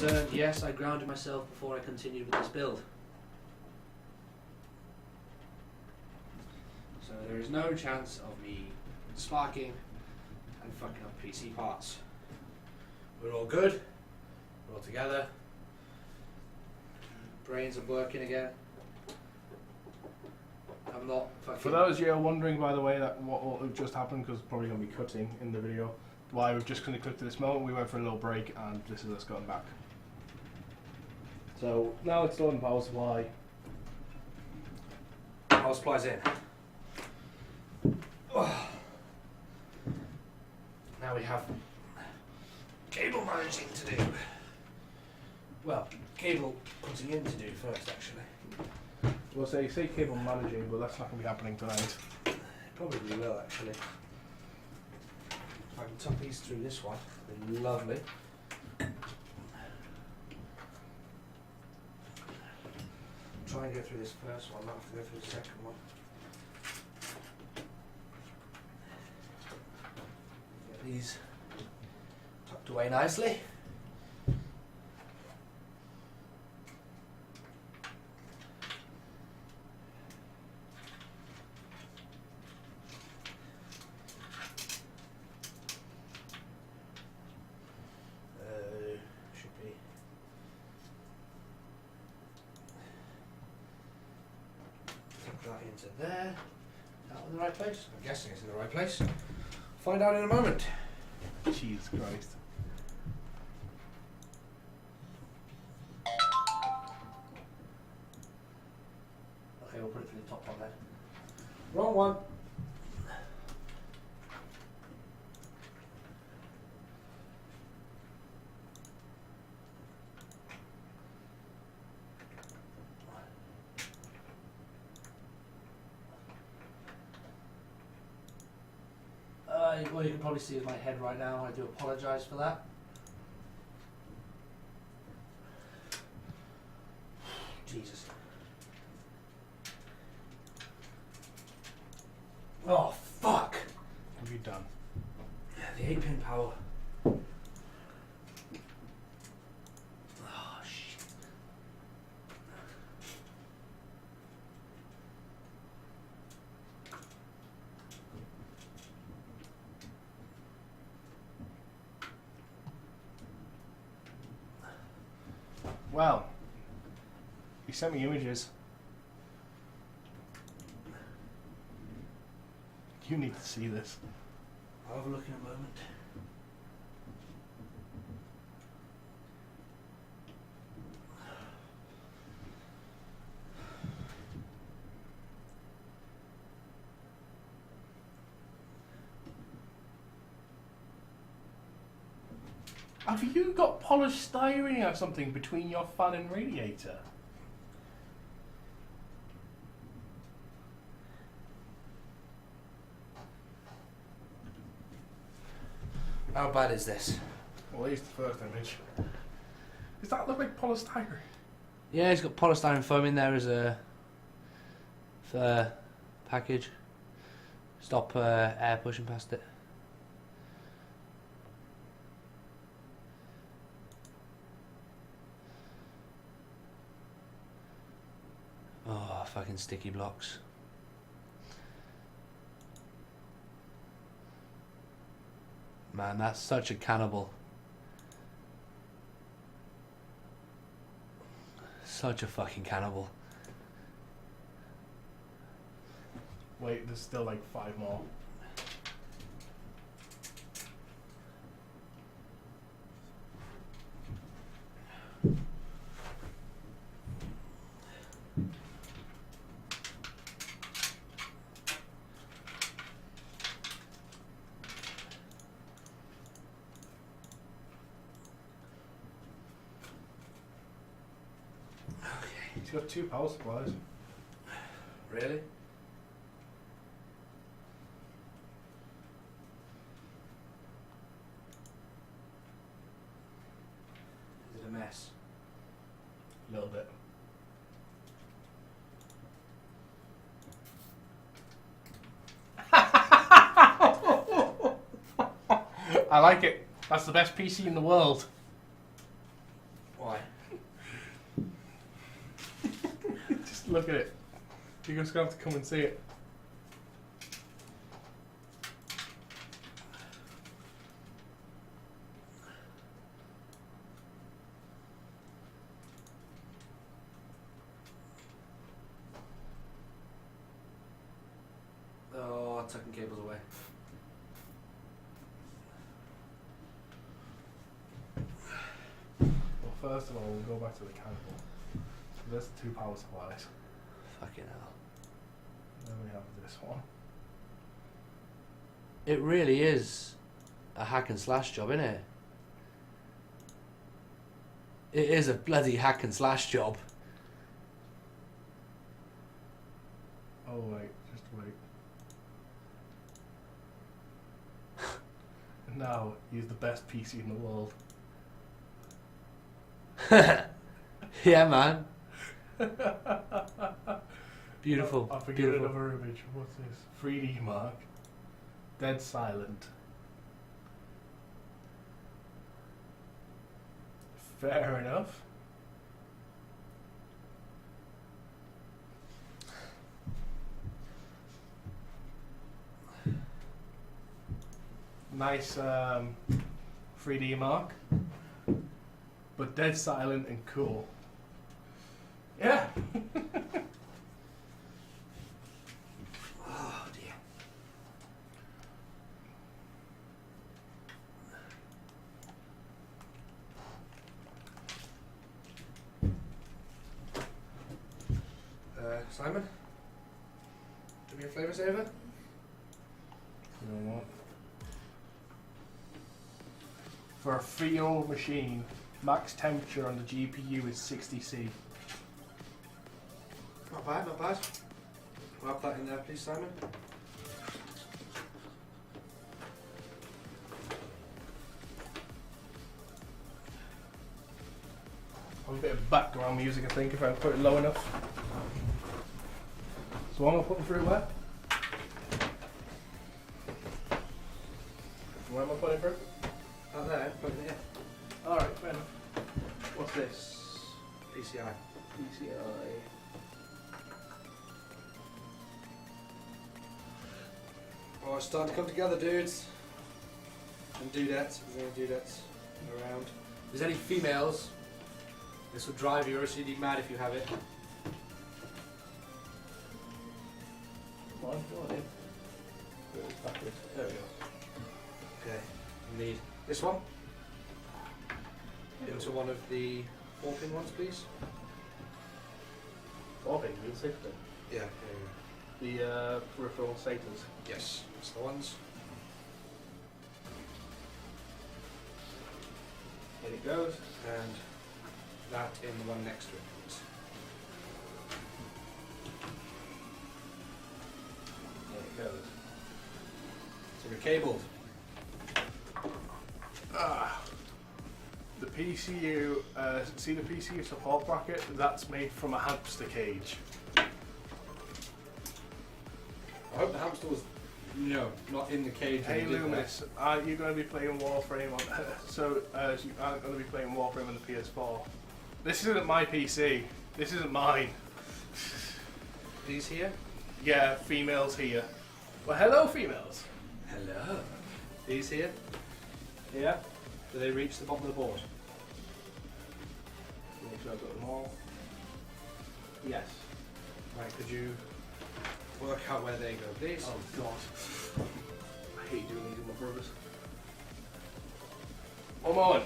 concerned, yes, I grounded myself before I continued with this build. So there is no chance of me sparking and fucking up PC parts. We're all good. We're all together. Brains are working again. I'm not fucking... For those of you wondering, by the way, that what just happened, because probably going to be cutting in the video, why we've just going to click to this moment, we went for a little break and this is us going back. So now it's done, power supply. Power supply's in. Oh. Now we have cable managing to do. Well, cable putting in to do first, actually. We'll say cable managing, but that's not going to be happening tonight. It probably will, actually. If I can tuck these through this one, it'd be lovely. Try and go through this first one, not have to go through the second one. Get these tucked away nicely. Into there. Is that in the right place? I'm guessing it's in the right place. Find out in a moment. Jesus Christ. Okay, we'll put it through the top one then. Wrong one. Well, you can probably see with my head right now. I do apologise for that. Jesus. Oh, fuck. What have you done? Yeah, the 8-pin power. Oh, shit. Well, he sent me images. You need to see this. I'll have a look in a moment. Have you got polished styrene or something between your fan and radiator? How bad is this? Well, here's the first image. Does that look like polystyrene? Yeah, it's got polystyrene foam in there as a package. Stop air pushing past it. Oh, fucking sticky blocks. Man, that's such a cannibal. Such a fucking cannibal. Wait, there's still like 5 more. He's got 2 power supplies. Really? Is it a mess? A little bit. I like it. That's the best PC in the world. Why? Just look at it. You're just going to have to come and see it. Oh, tucking cables away. Well, first of all, we'll go back to the cable. So there's the 2 power supplies. Fucking hell. Then we have this one. It really is a hack and slash job, isn't it? It is a bloody hack and slash job. Oh wait, just wait. Now, he's the best PC in the world. Yeah, man. Beautiful. I forget Beautiful. another image. What's this? 3D mark. Dead silent. Fair enough. Nice 3D mark. But dead silent and cool. Yeah. Oh dear. Simon, do me a favour saver? You know what? For a 3-year-old machine, max temperature on the GPU is 60°C. Not bad, not bad. Wrap that in there, please, Simon. A bit of background music, I think, if I put it low enough. So I'm going to put them through where? Where am I putting through? Out there, put it here. Alright, fair enough. What's this? PCI. PCI. Oh, it's starting to come together, dudes. And dudettes, if there's any dudettes around. If there's any females, this will drive your OCD mad if you have it. Come on, go on in. Go backwards. There we go. Okay, you need this one into one of the 4-pin ones, please. 4-pin, you 6-pin. Yeah. The peripheral SATAs. Yes, that's the ones. Here it goes. And that in the one next to it, please. There it goes. So we're cabled. The PCU, see the PCU support bracket? That's made from a hamster cage. I hope the hamster was, not in the cage. Hey when you did Lumus, are you going to be playing Warframe on? So you aren't going to be playing Warframe on the PS4. This isn't my PC. This isn't mine. that. These here? Yeah, females here. Well, hello, females. Hello. These here? Yeah. Do they reach the bottom of the board? Make sure I've got them all. Yes. Right, could you work out where they go, please? Oh God. I hate doing these with my brothers. Come on.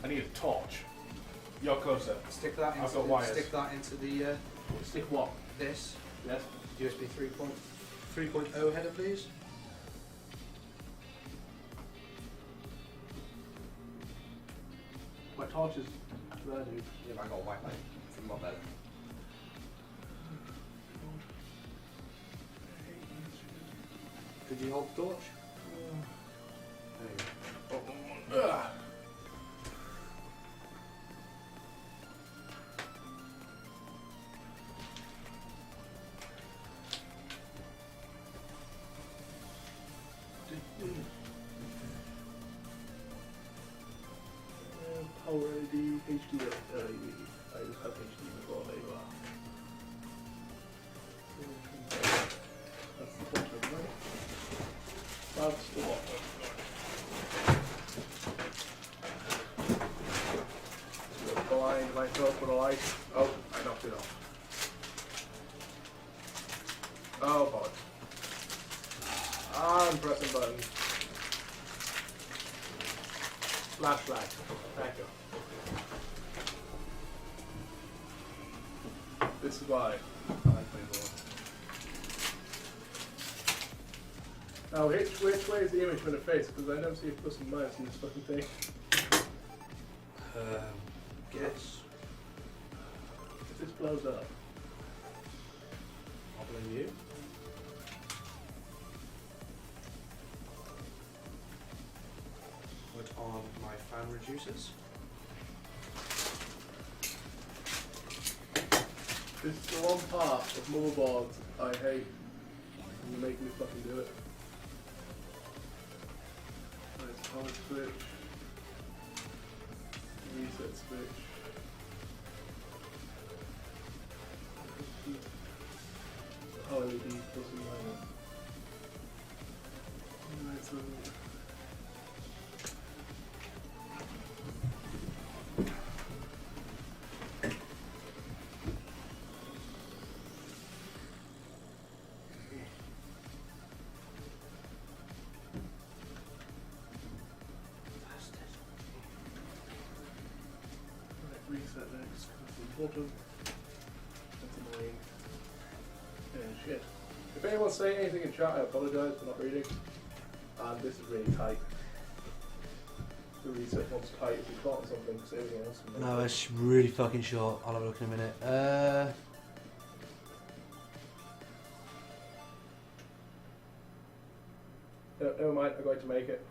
I need a torch. You're closer. Stick that into I've got wires. Stick that into the Stick what? this Yes. USB 3.0 header, please. My torch is there, dude. Yeah, but I got a white light. It's a lot better. Could you hold the torch? There you go. Ugh. Power LED. HD or LED? I just had HD before later. That's the bottom, right? That's the bottom. Blind myself with a light. Oh, I knocked it off. Oh, God. I'm pressing buttons. Flashlight. Thank you. This is why I like playing board. Now, which way is the image going to face? Because I never see a plus and minus in this fucking thing. Guess. If this blows up. I'll blame you. Put on my fan reducers. This is the one part of motherboards I hate. And you make me fucking do it. Right, power switch. Reset switch. LED plus and minus. Right, so reset next, bottom. That's annoying. Yeah, shit. If anyone's saying anything in chat, I apologise for not reading. And this is really tight. The reset one's tight if you caught something, because everything else is No, it's really fucking short. I'll have a look in a minute. Never mind, I'm going to make it.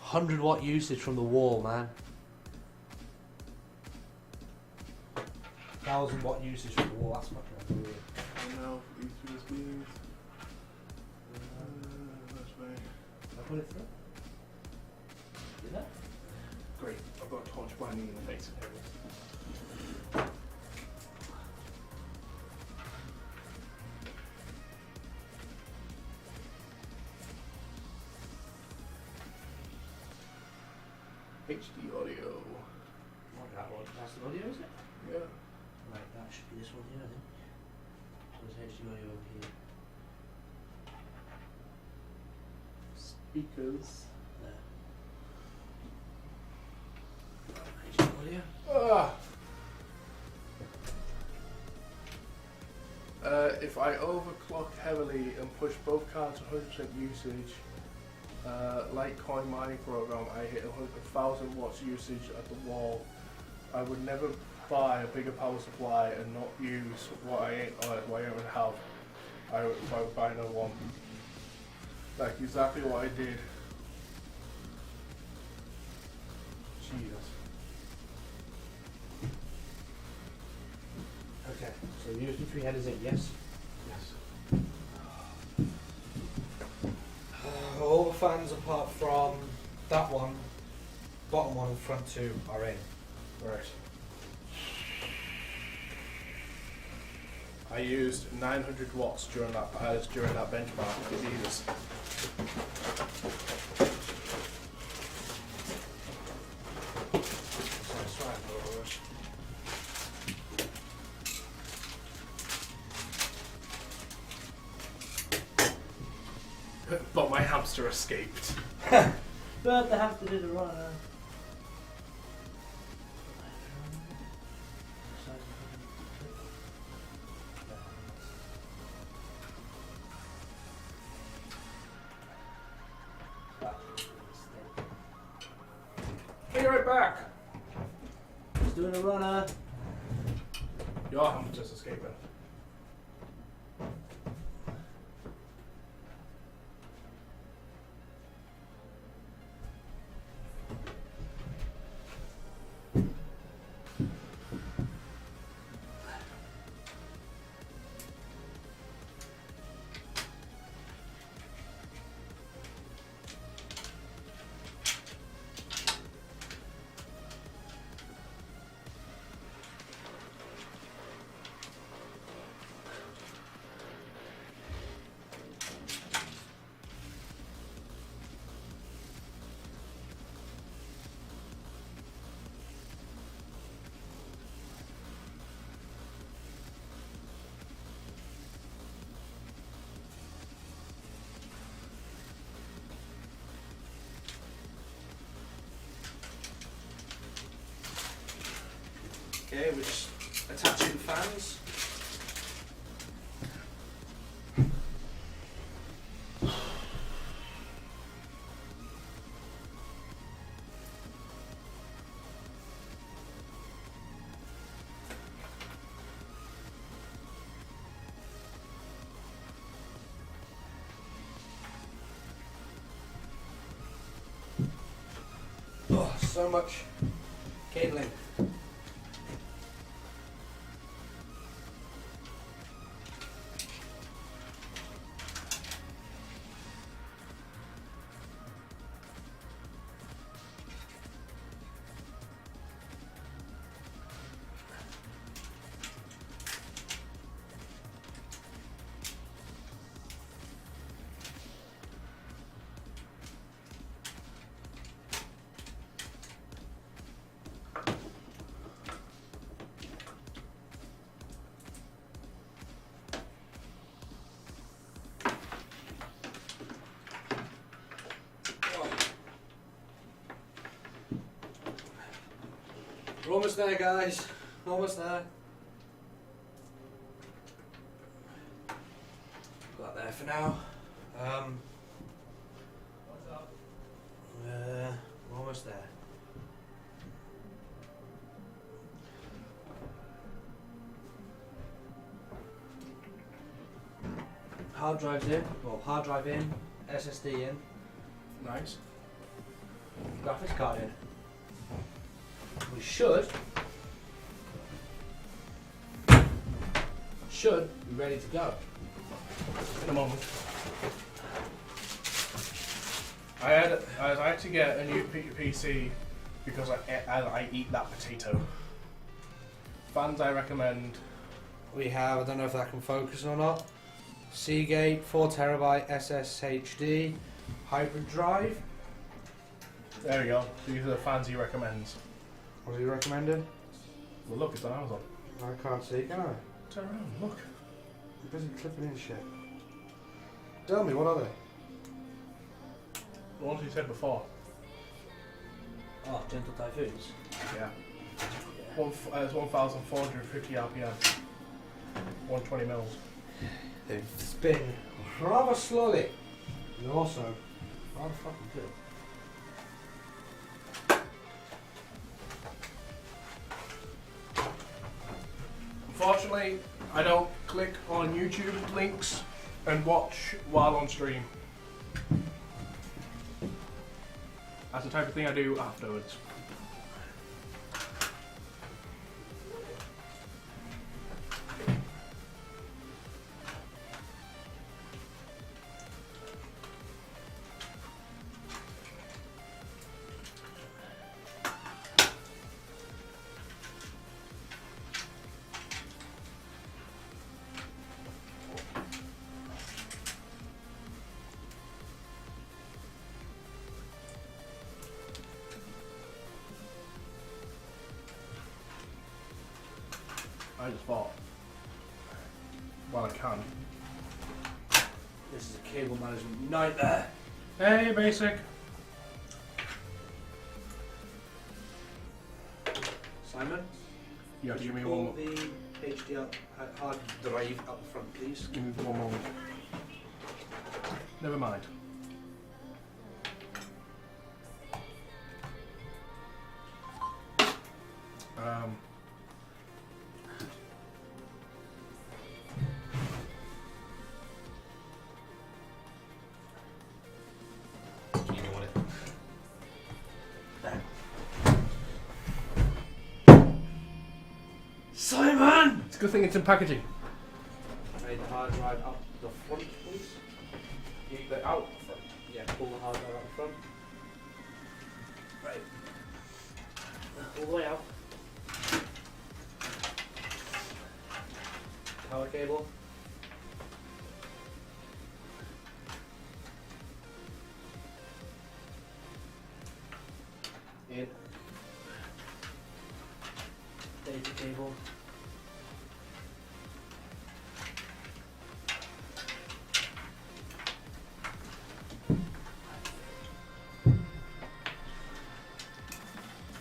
100 watt usage from the wall, man. 1000 watt usage from the wall. That's fucking unreal. And now for these USBs. That's way. Can I put it through? Did that? Great, I've got a torch blinding in the face. HD audio. Not that one. That's the audio, is it? Yeah. Right, that should be this one here, I think. So there's HD audio over here. Speakers. There. HD audio. If I overclock heavily and push both cards to 100% usage, like coin mining program, I hit 1,000 watts usage at the wall. I would never buy a bigger power supply and not use what I already have. If I would buy another one. Like exactly what I did. Jesus. Okay, so USB 3 headers in, yes? Yes. All the fans apart from that one, bottom one and front two are in. Right. I used 900 watts during that benchmark. Jesus. But my hamster escaped. But the hamster did a run. Be right back. He's doing a runner. Your hamster's escaping. Okay, we're just attaching the fans. Oh, so much cabling. We're almost there, guys. Almost there. Got there for now. What's up? We're almost there. Hard drive's in. Well, hard drive in. SSD in. Nice. Graphics card in. We should be ready to go. In a moment. I had to get a new PC because I eat that potato. Fans I recommend. We have, I don't know if that can focus or not, Seagate 4TB SSHD hybrid drive. There we go. These are the fans he recommends. What are you recommending? Well, look, it's on Amazon. I can't see, can I? Turn around, look. I'm busy clipping in shit. Tell me, what are they? The ones you said before. Oh, Gentle Typhoons. Yeah. It's 1,450 RPM. 120 mils. They spin rather slowly and also rather fucking good. Unfortunately, I don't click on YouTube links and watch while on stream. That's the type of thing I do afterwards. I just thought, well, I can. This is a cable management nightmare. Hey, basic. Simon? You have to give me pull one. the HDR hard drive up the front, please. Give me 1 moment. Never mind. Simon! It's a good thing it's in packaging. Made the hard drive up the front, please. Keep it out front. Yeah, pull the hard drive up the front. Right. All the way out. Power cable. In. Data cable.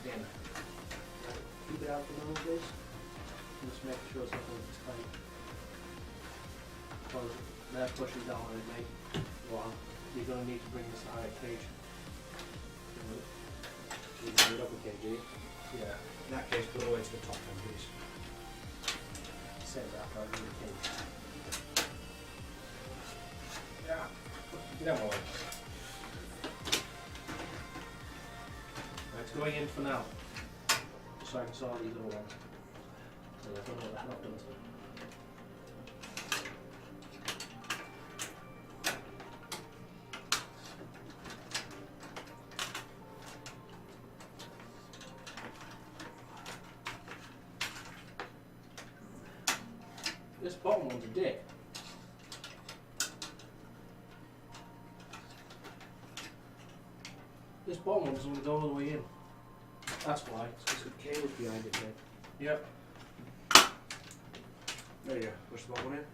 In. Keep it out for a moment, please. you're going to need to bring this higher cage. You can do it up again, do you? Yeah. In that case, put it all the way to the top then, please. Set that up in the cage. Yeah. Get out of my way. Right, it's going in for now. So I can saw these other ones. So I don't know what I've done. This bottom one's a dick. This bottom one doesn't want to go all the way in. That's why. It's because the cable's behind it, then. Yep. There you go. Push the bottom one in.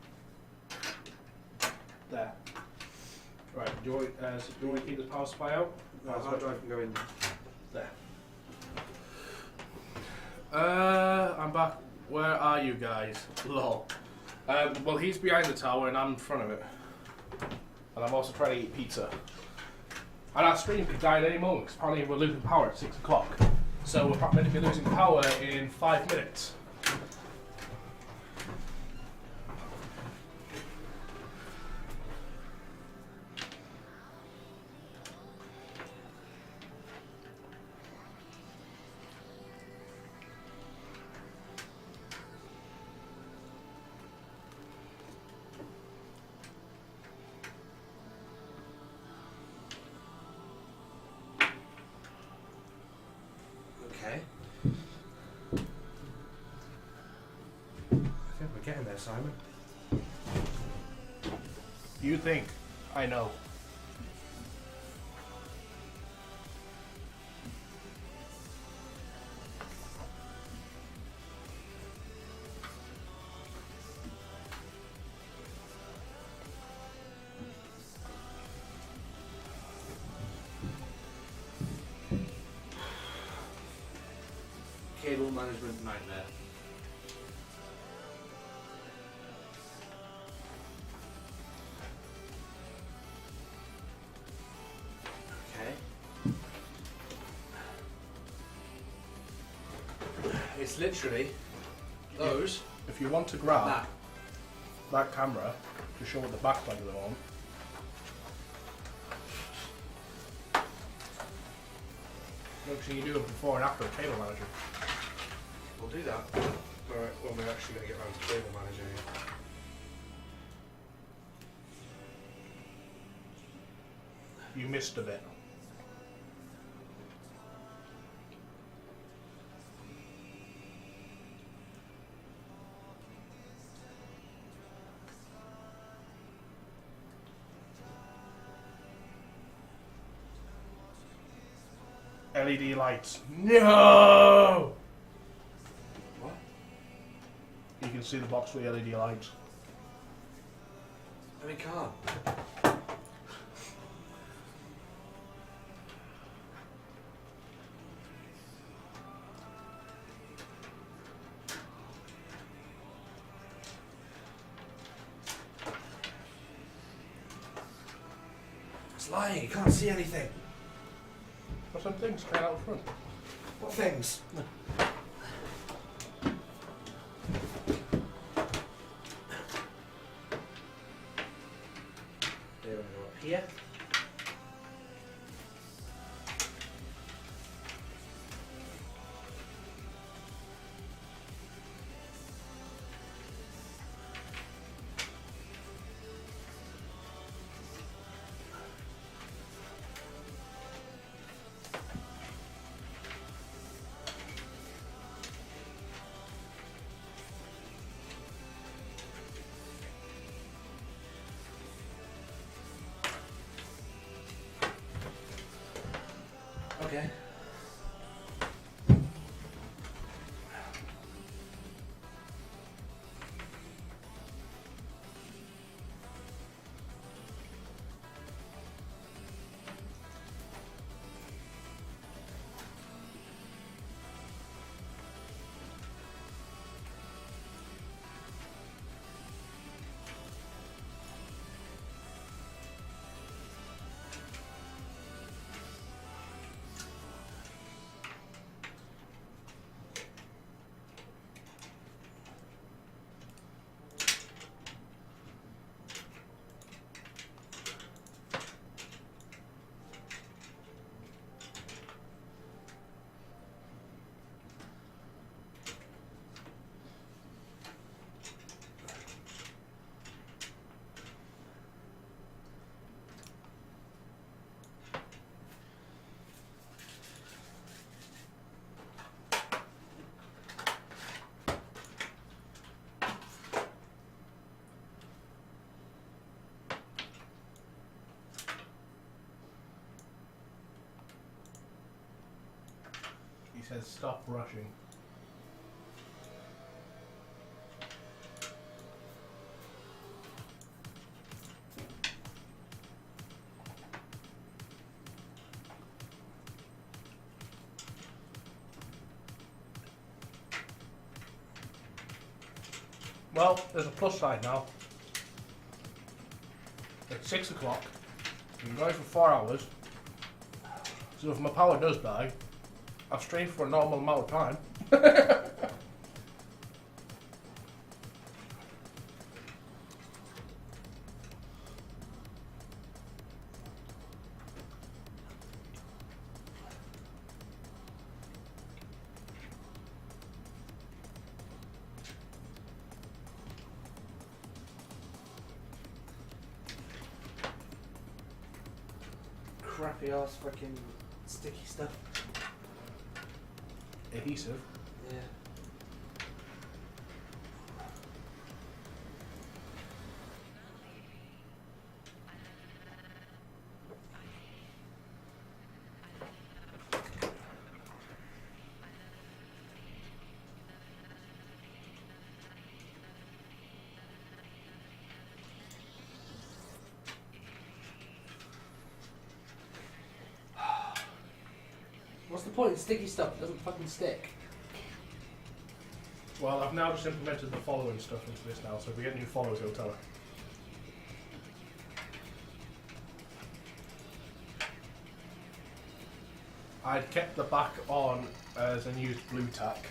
There. Right, do you want to keep the power supply out? No, hard drive can go in there. There. I'm back. Where are you guys? Lol. Well, he's behind the tower and I'm in front of it. And I'm also trying to eat pizza. And our stream could die at any moment, 'cause apparently we're losing power at 6 o'clock. So we're probably going to be losing power in 5 minutes. Okay. I think we're getting there, Simon. You think I know? Cable management nightmare. Okay. It's literally those. If you want to grab That. that camera to show what the backlight is on, look, so you do a before and after cable manager. We'll do that. Alright, well, we're actually going to get around to cable manager here. You missed a bit. LED lights. No! What? You can see the box with the LED lights. No, we can't. It's lying, you can't see anything. What's some things straight out front? What things? They're going to go up here. Okay. says stop rushing. Well, there's a plus side now. It's 6 o'clock. We've been going for 4 hours. So if my power does die, I've streamed for a normal amount of time. Crappy ass fucking sticky stuff. Adhesive. Yeah. What's the point? Sticky stuff doesn't fucking stick. Well, I've now just implemented the following stuff into this now, so if we get new followers, it'll tell her. I'd kept the back on as and used blue tack.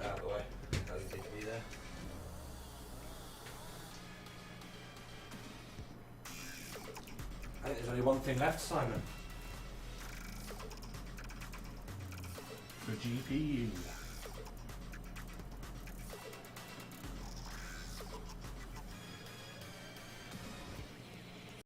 Out of the way. Doesn't need to be there. I think there's only one thing left, Simon. The GPU.